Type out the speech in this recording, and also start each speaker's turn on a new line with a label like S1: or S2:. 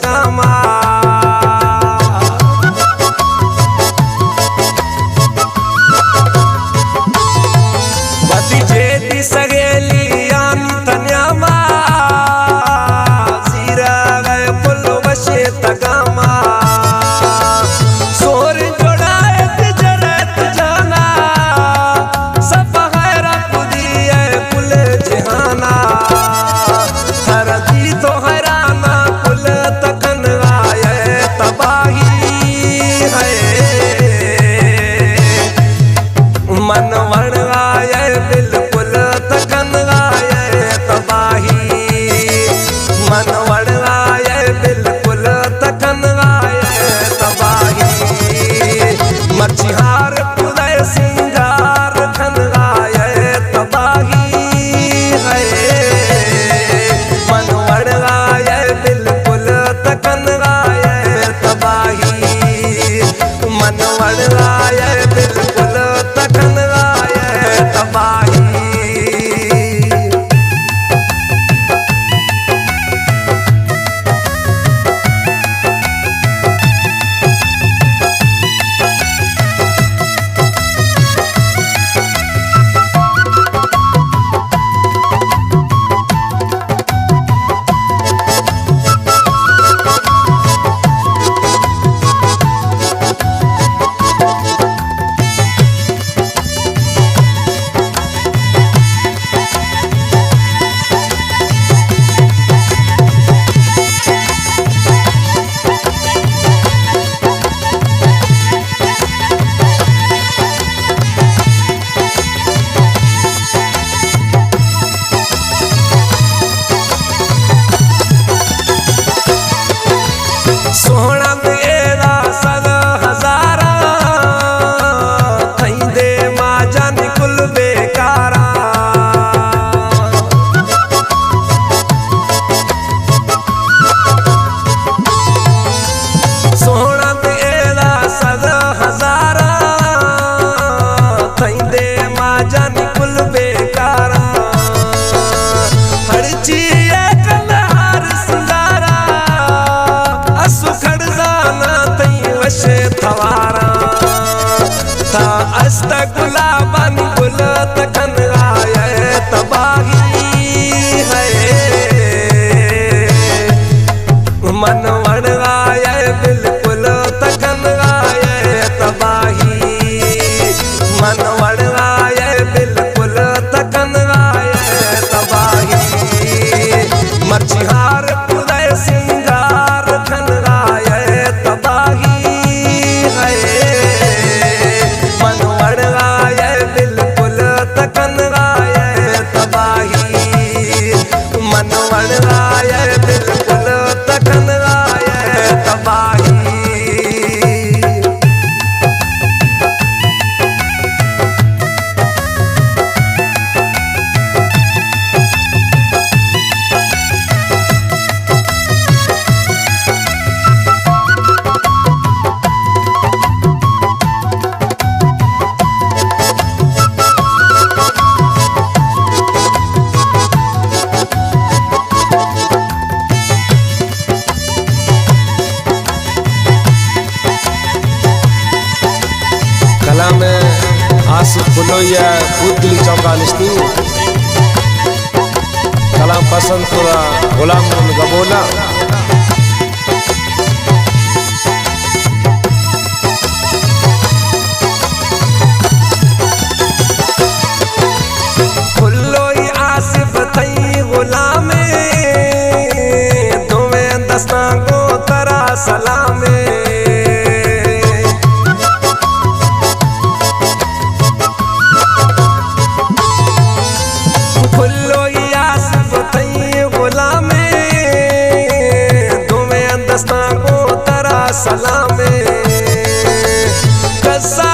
S1: तगामा बदी जेदी सगेली यानी तन्यामा जीरा गए पुल वशे तगामा सोर जोड़ाए तिजरत जाना सब गैरा कुदिए पुल जहाना हर दी तो हैराना पुल तकन आए तबाही है मन वण आए बिल्कुल तकन आए तबाही मन वण आए बिल्कुल तकन आए तबाही मछिहार पुदय सिंगार खन आए तबाही है मन वण आए बिल्कुल तकन आए तबाही मन वण आए बिल्कुल तकन आए तबाही सोहना मेरा सद हजारा थई दे मां जान कुल बेकारा सोहना मेरा सद हजारा थई दे मां जान कुल बेकारा हर चीज कलहार सिंगारा सुखड़ जाना तई वशे थवारा था अस्त गुलाबन गुल तकन आए तबाही है मन वण आए बिल्कुल तकन आए तबाही मन वण आए बिल्कुल तकन आए तबाही मछिहार पुदय सिंगार खन आए तबाही है मन वण आए बिल्कुल तकन आए तबाही मन वण आए बिल्कुल तकन आए तबाही कला में आसिफ फुलोया बुद्धली चौकानिस्ती कलाम पसंदपुरा गुलाम गबोला फुलोई आसिफ थई गुलामे तुम्हें दस्ता को तरा सलामे सलामे कसा